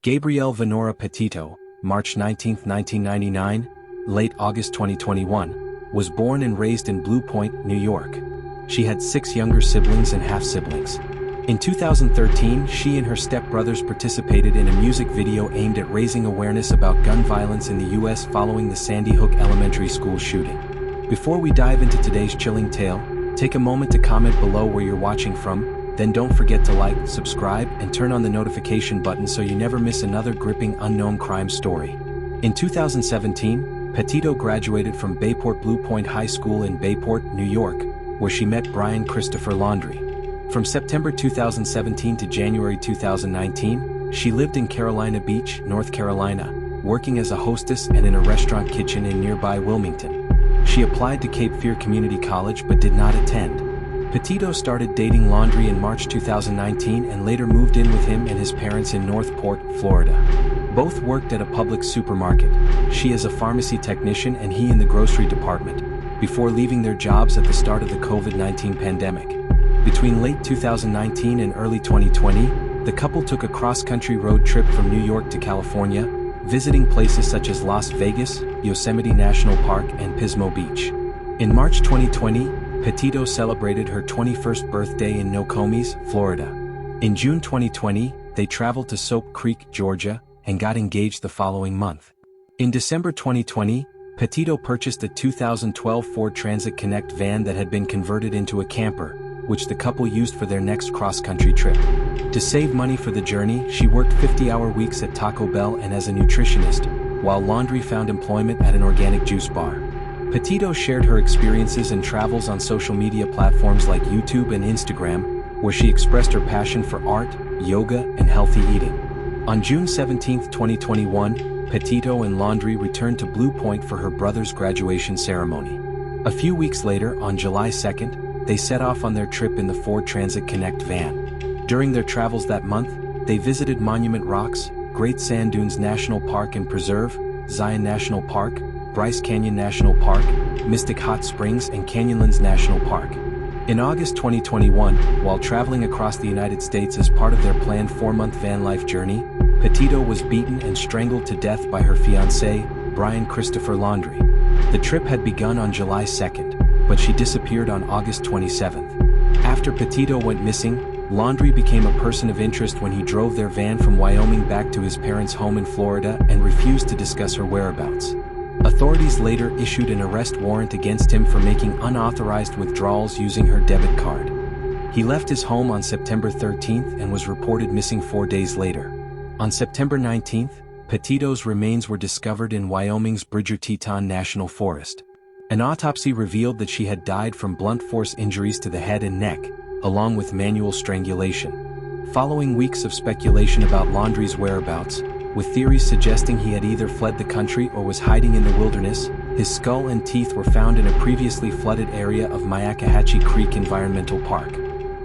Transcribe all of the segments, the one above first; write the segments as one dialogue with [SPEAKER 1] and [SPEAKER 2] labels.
[SPEAKER 1] Gabrielle Venora Petito, March 19, 1999, late August 2021, was born and raised in Blue Point, New York. She had 6 younger siblings and half-siblings. In 2013, she and her stepbrothers participated in a music video aimed at raising awareness about gun violence in the U.S. following the Sandy Hook Elementary School shooting. Before we dive into today's chilling tale, take a moment to comment below where you're watching from. Then don't forget to like, subscribe, and turn on the notification button so you never miss another gripping unknown crime story. In 2017, Petito graduated from Bayport Blue Point High School in Bayport, New York, where she met Brian Christopher Laundrie. From September 2017 to January 2019, she lived in Carolina Beach, North Carolina, working as a hostess and in a restaurant kitchen in nearby Wilmington. She applied to Cape Fear Community College but did not attend. Petito started dating Laundrie in March 2019 and later moved in with him and his parents in North Port, Florida. Both worked at a public supermarket, she as a pharmacy technician and he in the grocery department, before leaving their jobs at the start of the COVID-19 pandemic. Between late 2019 and early 2020, the couple took a cross-country road trip from New York to California, visiting places such as Las Vegas, Yosemite National Park, and Pismo Beach. In March 2020, Petito celebrated her 21st birthday in Nokomis, Florida. In June 2020, they traveled to Soap Creek, Georgia, and got engaged the following month. In December 2020, Petito purchased a 2012 Ford Transit Connect van that had been converted into a camper, which the couple used for their next cross-country trip. To save money for the journey, she worked 50-hour weeks at Taco Bell and as a nutritionist, while Laundrie found employment at an organic juice bar. Petito shared her experiences and travels on social media platforms like YouTube and Instagram, where she expressed her passion for art, yoga, and healthy eating. On June 17, 2021, Petito and Laundrie returned to Blue Point for her brother's graduation ceremony. A few weeks later, on July 2nd, they set off on their trip in the Ford Transit Connect van. During their travels that month, they visited Monument Rocks, Great Sand Dunes National Park and Preserve, Zion National Park, Bryce Canyon National Park, Mystic Hot Springs, and Canyonlands National Park. In August 2021, while traveling across the United States as part of their planned 4-month van life journey, Petito was beaten and strangled to death by her fiancé, Brian Christopher Laundrie. The trip had begun on July 2nd, but she disappeared on August 27th. After Petito went missing, Laundrie became a person of interest when he drove their van from Wyoming back to his parents' home in Florida and refused to discuss her whereabouts. Authorities later issued an arrest warrant against him for making unauthorized withdrawals using her debit card. He left his home on September 13th and was reported missing 4 days later. On September 19th, Petito's remains were discovered in Wyoming's Bridger-Teton National Forest. An autopsy revealed that she had died from blunt force injuries to the head and neck, along with manual strangulation. Following weeks of speculation about Laundrie's whereabouts, with theories suggesting he had either fled the country or was hiding in the wilderness, his skull and teeth were found in a previously flooded area of Myakkahatchee Creek Environmental Park.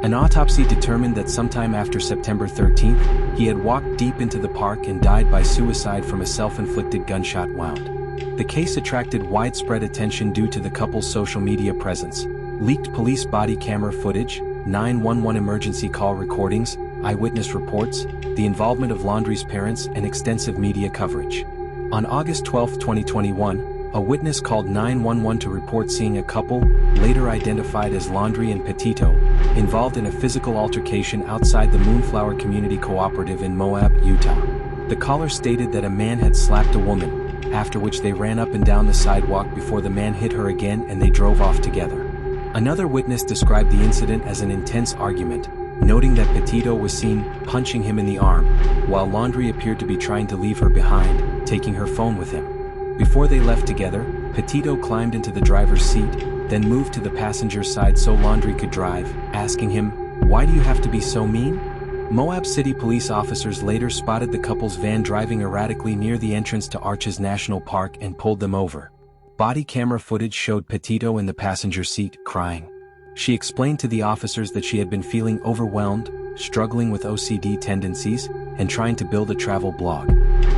[SPEAKER 1] An autopsy determined that sometime after September 13th, he had walked deep into the park and died by suicide from a self-inflicted gunshot wound. The case attracted widespread attention due to the couple's social media presence, leaked police body camera footage, 911 emergency call recordings, eyewitness reports, the involvement of Laundrie's parents, and extensive media coverage. On August 12, 2021, a witness called 911 to report seeing a couple, later identified as Laundrie and Petito, involved in a physical altercation outside the Moonflower Community Cooperative in Moab, Utah. The caller stated that a man had slapped a woman, after which they ran up and down the sidewalk before the man hit her again and they drove off together. Another witness described the incident as an intense argument, noting that Petito was seen punching him in the arm, while Laundrie appeared to be trying to leave her behind, taking her phone with him. Before they left together, Petito climbed into the driver's seat, then moved to the passenger's side so Laundrie could drive, asking him, "Why do you have to be so mean?" Moab City police officers later spotted the couple's van driving erratically near the entrance to Arches National Park and pulled them over. Body camera footage showed Petito in the passenger seat, crying. She explained to the officers that she had been feeling overwhelmed, struggling with OCD tendencies, and trying to build a travel blog.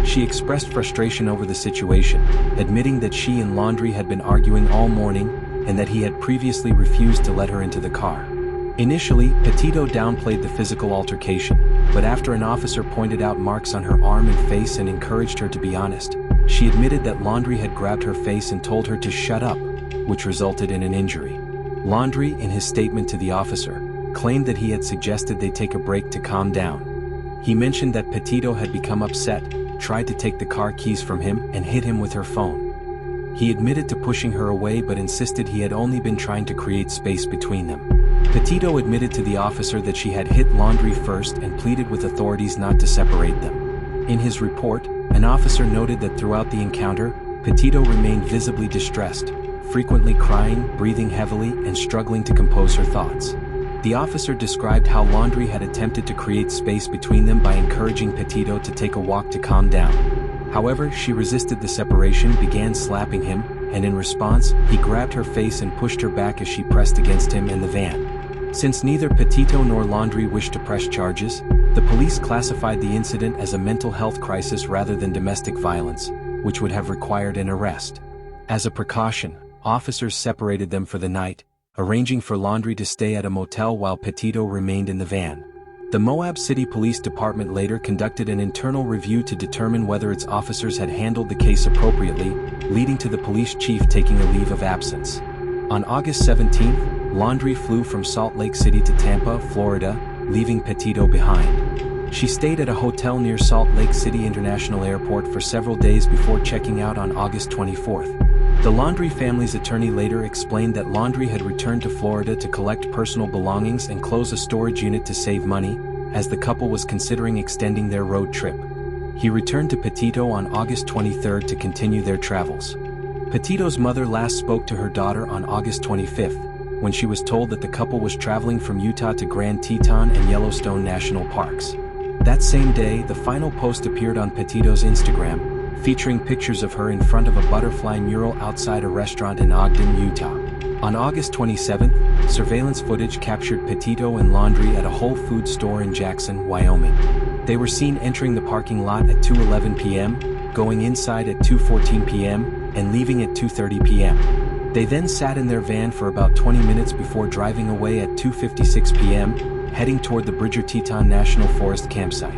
[SPEAKER 1] She expressed frustration over the situation, admitting that she and Laundrie had been arguing all morning and that he had previously refused to let her into the car. Initially, Petito downplayed the physical altercation, but after an officer pointed out marks on her arm and face and encouraged her to be honest, she admitted that Laundrie had grabbed her face and told her to shut up, which resulted in an injury. Laundrie, in his statement to the officer, claimed that he had suggested they take a break to calm down. He mentioned that Petito had become upset, tried to take the car keys from him, and hit him with her phone. He admitted to pushing her away but insisted he had only been trying to create space between them. Petito admitted to the officer that she had hit Laundrie first and pleaded with authorities not to separate them. In his report, an officer noted that throughout the encounter, Petito remained visibly distressed, frequently crying, breathing heavily, and struggling to compose her thoughts. The officer described how Laundrie had attempted to create space between them by encouraging Petito to take a walk to calm down. However, she resisted the separation, began slapping him, and in response, he grabbed her face and pushed her back as she pressed against him and the van. Since neither Petito nor Laundrie wished to press charges, the police classified the incident as a mental health crisis rather than domestic violence, which would have required an arrest. As a precaution, officers separated them for the night, arranging for Laundrie to stay at a motel while Petito remained in the van. The Moab City Police Department later conducted an internal review to determine whether its officers had handled the case appropriately, leading to the police chief taking a leave of absence. On August 17, Laundrie flew from Salt Lake City to Tampa, Florida, leaving Petito behind. She stayed at a hotel near Salt Lake City International Airport for several days before checking out on August 24. The Laundrie family's attorney later explained that Laundrie had returned to Florida to collect personal belongings and close a storage unit to save money, as the couple was considering extending their road trip. He returned to Petito on August 23 to continue their travels. Petito's mother last spoke to her daughter on August 25, when she was told that the couple was traveling from Utah to Grand Teton and Yellowstone National Parks. That same day, the final post appeared on Petito's Instagram, featuring pictures of her in front of a butterfly mural outside a restaurant in Ogden, Utah. On August 27, surveillance footage captured Petito and Laundrie at a Whole Foods store in Jackson, Wyoming. They were seen entering the parking lot at 2:11 p.m., going inside at 2:14 p.m., and leaving at 2:30 p.m. They then sat in their van for about 20 minutes before driving away at 2:56 p.m., heading toward the Bridger Teton National Forest campsite.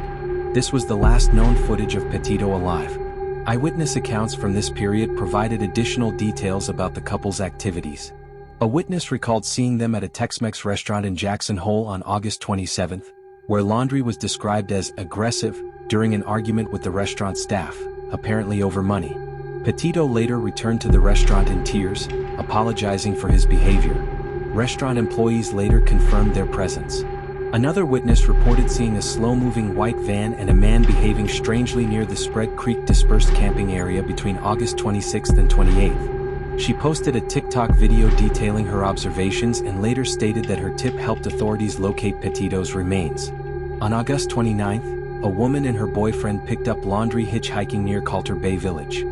[SPEAKER 1] This was the last known footage of Petito alive. Eyewitness accounts from this period provided additional details about the couple's activities. A witness recalled seeing them at a Tex-Mex restaurant in Jackson Hole on August 27, where Laundrie was described as aggressive during an argument with the restaurant staff, apparently over money. Petito later returned to the restaurant in tears, apologizing for his behavior. Restaurant employees later confirmed their presence. Another witness reported seeing a slow-moving white van and a man behaving strangely near the Spread Creek dispersed camping area between August 26 and 28. She posted a TikTok video detailing her observations and later stated that her tip helped authorities locate Petito's remains. On August 29, a woman and her boyfriend picked up Laundrie hitchhiking near Coulter Bay Village.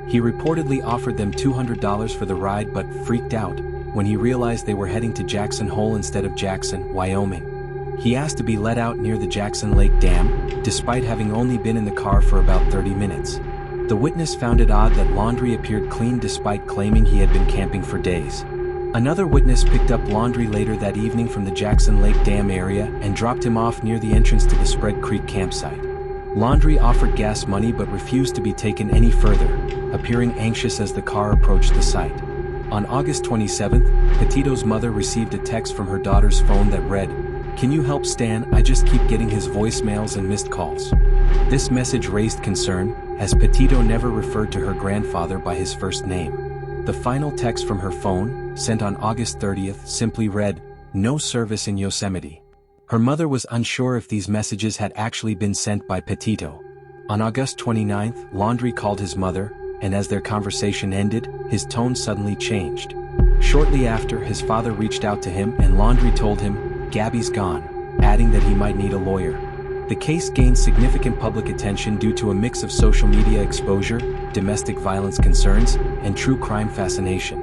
[SPEAKER 1] He reportedly offered them $200 for the ride but freaked out when he realized they were heading to Jackson Hole instead of Jackson, Wyoming. He asked to be let out near the Jackson Lake Dam, despite having only been in the car for about 30 minutes. The witness found it odd that Laundrie appeared clean despite claiming he had been camping for days. Another witness picked up Laundrie later that evening from the Jackson Lake Dam area and dropped him off near the entrance to the Spread Creek campsite. Laundrie offered gas money but refused to be taken any further, appearing anxious as the car approached the site. On August 27, Petito's mother received a text from her daughter's phone that read, "Can you help Stan? I just keep getting his voicemails and missed calls." This message raised concern, as Petito never referred to her grandfather by his first name. The final text from her phone, sent on August 30th, simply read, "No service in Yosemite." Her mother was unsure if these messages had actually been sent by Petito. On August 29th, Laundrie called his mother, and as their conversation ended, his tone suddenly changed. Shortly after, his father reached out to him and Laundrie told him, "Gabby's gone," adding that he might need a lawyer. The case gained significant public attention due to a mix of social media exposure, domestic violence concerns, and true crime fascination.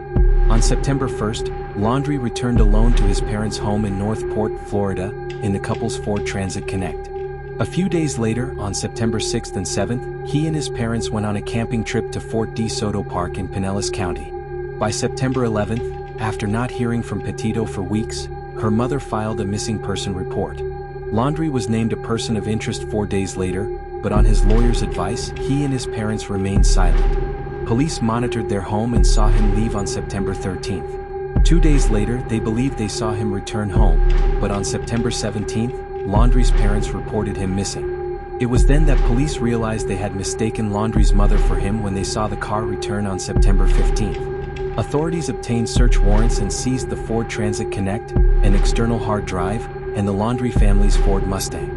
[SPEAKER 1] On September 1st, Laundrie returned alone to his parents' home in North Port, Florida, in the couple's Ford Transit Connect. A few days later, on September 6th and 7th, he and his parents went on a camping trip to Fort De Soto Park in Pinellas County. By September 11th, after not hearing from Petito for weeks, her mother filed a missing person report. Laundrie was named a person of interest 4 days later, but on his lawyer's advice, he and his parents remained silent. Police monitored their home and saw him leave on September 13th. 2 days later, they believed they saw him return home, but on September 17th, Laundrie's parents reported him missing. It was then that police realized they had mistaken Laundrie's mother for him when they saw the car return on September 15th. Authorities obtained search warrants and seized the Ford Transit Connect, an external hard drive, and the Laundrie family's Ford Mustang.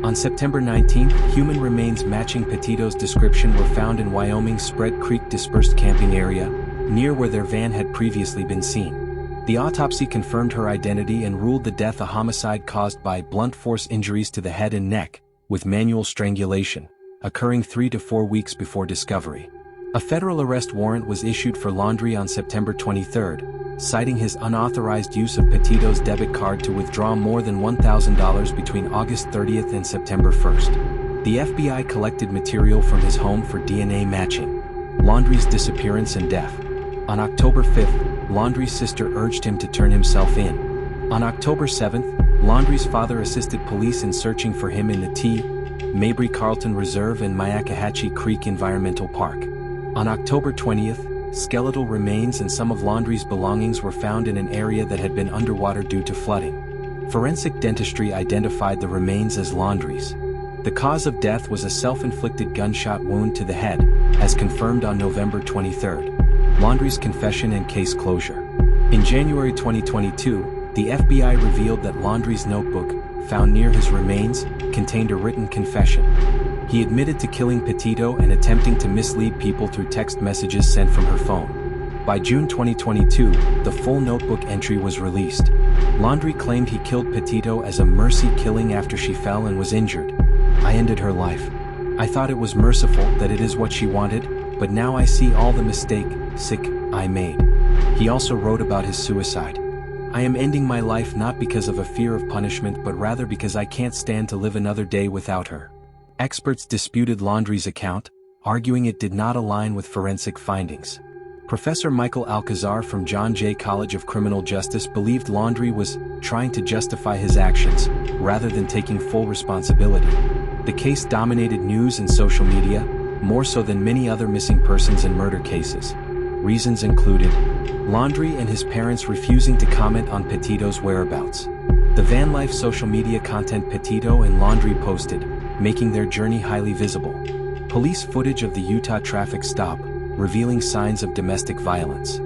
[SPEAKER 1] On September 19th, human remains matching Petito's description were found in Wyoming's Spread Creek dispersed camping area, near where their van had previously been seen. The autopsy confirmed her identity and ruled the death a homicide caused by blunt force injuries to the head and neck, with manual strangulation, occurring 3 to 4 weeks before discovery. A federal arrest warrant was issued for Laundrie on September 23rd, citing his unauthorized use of Petito's debit card to withdraw more than $1,000 between August 30th and September 1st. The FBI collected material from his home for DNA matching Laundrie's disappearance and death. On October 5th, Laundrie's sister urged him to turn himself in. On October 7th, Laundrie's father assisted police in searching for him in the T. Mabry Carlton Reserve and Myakkahatchee Creek Environmental Park. On October 20th, skeletal remains and some of Laundrie's belongings were found in an area that had been underwater due to flooding. Forensic dentistry identified the remains as Laundrie's. The cause of death was a self-inflicted gunshot wound to the head, as confirmed on November 23rd. Laundrie's confession and case closure. In January 2022, the FBI revealed that Laundrie's notebook, found near his remains, contained a written confession. He admitted to killing Petito and attempting to mislead people through text messages sent from her phone. By June 2022, the full notebook entry was released. Laundrie claimed he killed Petito as a mercy killing after she fell and was injured. "I ended her life. I thought it was merciful that it is what she wanted, but now I see all the mistake, I made." He also wrote about his suicide. "I am ending my life not because of a fear of punishment but rather because I can't stand to live another day without her." Experts disputed Laundrie's account, arguing it did not align with forensic findings. Professor Michael Alcazar from John Jay College of Criminal Justice believed Laundrie was trying to justify his actions, rather than taking full responsibility. The case dominated news and social media, more so than many other missing persons and murder cases. Reasons included Laundrie and his parents refusing to comment on Petito's whereabouts, the van life social media content Petito and Laundrie posted, making their journey highly visible, police footage of the Utah traffic stop, revealing signs of domestic violence,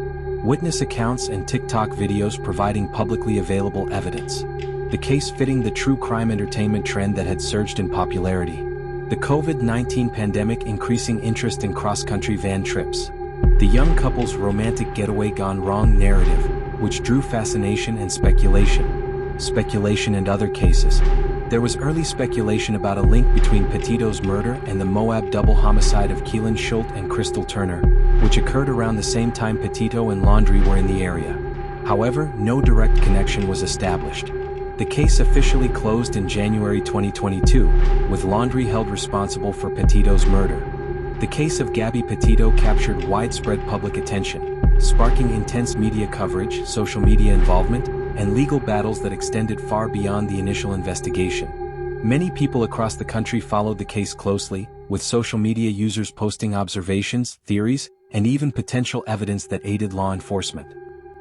[SPEAKER 1] witness accounts and TikTok videos providing publicly available evidence. The case fitting the true crime entertainment trend that had surged in popularity. The COVID-19 pandemic increasing interest in cross-country van trips. The young couple's romantic getaway gone wrong narrative, which drew fascination and speculation and other cases. There was early speculation about a link between Petito's murder and the Moab double homicide of Keelan Schultz and Crystal Turner, which occurred around the same time Petito and Laundrie were in the area. However, no direct connection was established. The case officially closed in January 2022, with Laundrie held responsible for Petito's murder. The case of Gabby Petito captured widespread public attention, sparking intense media coverage, social media involvement, and legal battles that extended far beyond the initial investigation. Many people across the country followed the case closely, with social media users posting observations, theories, and even potential evidence that aided law enforcement.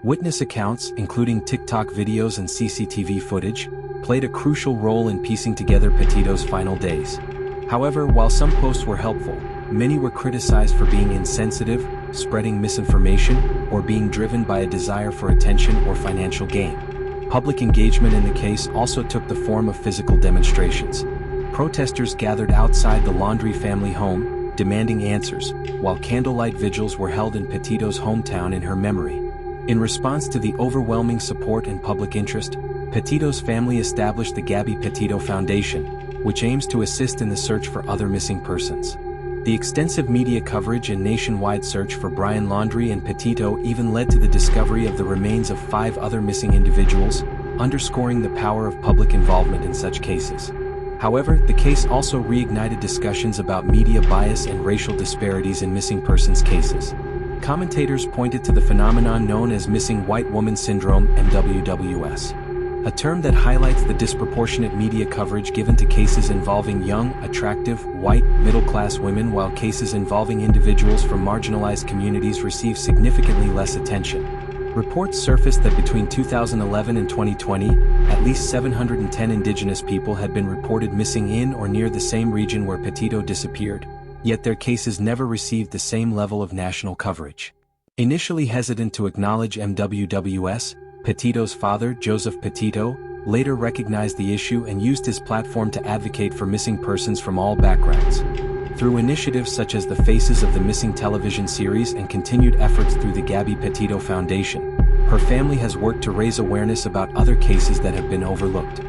[SPEAKER 1] Witness accounts, including TikTok videos and CCTV footage, played a crucial role in piecing together Petito's final days. However, while some posts were helpful, many were criticized for being insensitive, spreading misinformation, or being driven by a desire for attention or financial gain. Public engagement in the case also took the form of physical demonstrations. Protesters gathered outside the Laundrie family home, demanding answers, while candlelight vigils were held in Petito's hometown in her memory. In response to the overwhelming support and public interest, Petito's family established the Gabby Petito Foundation, which aims to assist in the search for other missing persons. The extensive media coverage and nationwide search for Brian Laundrie and Petito even led to the discovery of the remains of 5 other missing individuals, underscoring the power of public involvement in such cases. However, the case also reignited discussions about media bias and racial disparities in missing persons cases. Commentators pointed to the phenomenon known as missing white woman syndrome (MWWS). a term that highlights the disproportionate media coverage given to cases involving young, attractive, white, middle-class women, while cases involving individuals from marginalized communities receive significantly less attention. Reports surfaced that between 2011 and 2020, at least 710 indigenous people had been reported missing in or near the same region where Petito disappeared, yet their cases never received the same level of national coverage. Initially hesitant to acknowledge MWWS, Petito's father, Joseph Petito, later recognized the issue and used his platform to advocate for missing persons from all backgrounds. Through initiatives such as the Faces of the Missing television series and continued efforts through the Gabby Petito Foundation, her family has worked to raise awareness about other cases that have been overlooked.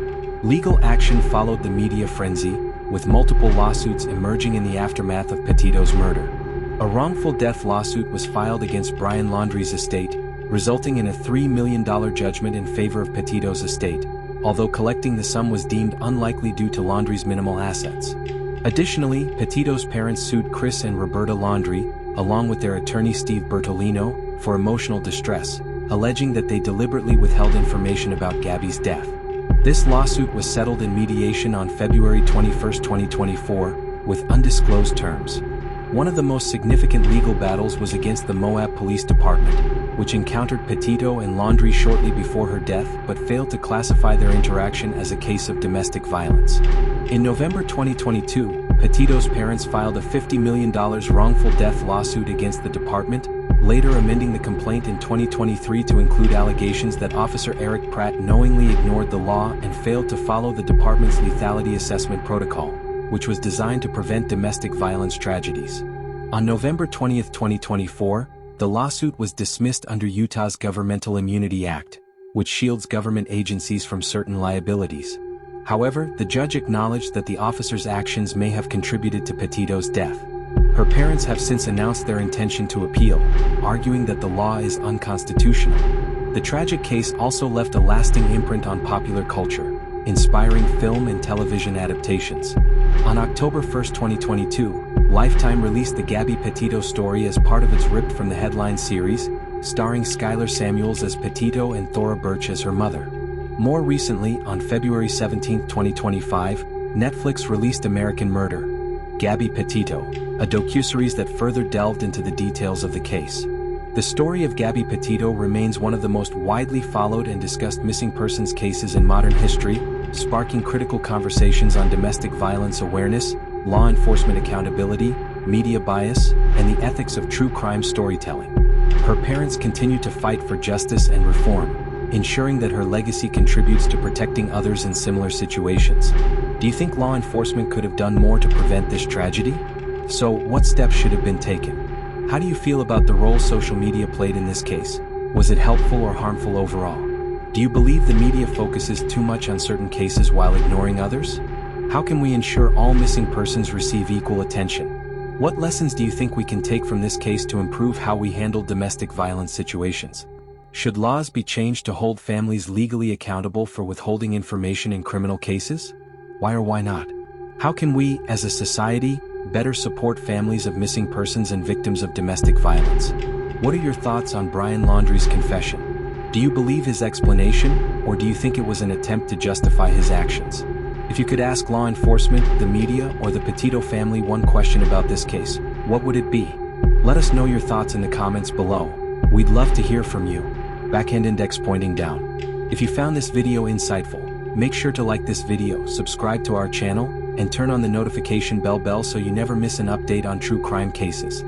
[SPEAKER 1] Legal action followed the media frenzy, with multiple lawsuits emerging in the aftermath of Petito's murder. A wrongful death lawsuit was filed against Brian Laundrie's estate, resulting in a $3 million judgment in favor of Petito's estate, although collecting the sum was deemed unlikely due to Laundrie's minimal assets. Additionally, Petito's parents sued Chris and Roberta Laundrie, along with their attorney Steve Bertolino, for emotional distress, alleging that they deliberately withheld information about Gabby's death. This lawsuit was settled in mediation on February 21, 2024, with undisclosed terms. One of the most significant legal battles was against the Moab Police Department, which encountered Petito and Laundrie shortly before her death but failed to classify their interaction as a case of domestic violence. In November 2022, Petito's parents filed a $50 million wrongful death lawsuit against the department, later amending the complaint in 2023 to include allegations that Officer Eric Pratt knowingly ignored the law and failed to follow the department's lethality assessment protocol, which was designed to prevent domestic violence tragedies. On November 20, 2024, the lawsuit was dismissed under Utah's Governmental Immunity Act, which shields government agencies from certain liabilities. However, the judge acknowledged that the officer's actions may have contributed to Petito's death. Her parents have since announced their intention to appeal, arguing that the law is unconstitutional. The tragic case also left a lasting imprint on popular culture, inspiring film and television adaptations. On October 1, 2022, Lifetime released the Gabby Petito story as part of its Ripped from the Headlines series, starring Skylar Samuels as Petito and Thora Birch as her mother. More recently, on February 17, 2025, Netflix released American Murder, Gabby Petito, a docuseries that further delved into the details of the case. The story of Gabby Petito remains one of the most widely followed and discussed missing persons cases in modern history, sparking critical conversations on domestic violence awareness, law enforcement accountability, media bias, and the ethics of true crime storytelling. Her parents continue to fight for justice and reform, ensuring that her legacy contributes to protecting others in similar situations. Do you think law enforcement could have done more to prevent this tragedy? So, what steps should have been taken? How do you feel about the role social media played in this case? Was it helpful or harmful overall? Do you believe the media focuses too much on certain cases while ignoring others? How can we ensure all missing persons receive equal attention? What lessons do you think we can take from this case to improve how we handle domestic violence situations? Should laws be changed to hold families legally accountable for withholding information in criminal cases? Why or why not? How can we, as a society, better support families of missing persons and victims of domestic violence? What are your thoughts on Brian Laundrie's confession? Do you believe his explanation, or do you think it was an attempt to justify his actions? If you could ask law enforcement, the media, or the Petito family one question about this case, what would it be? Let us know your thoughts in the comments below. We'd love to hear from you. Backhand index pointing down. If you found this video insightful, make sure to like this video, subscribe to our channel, and turn on the notification bell so you never miss an update on true crime cases.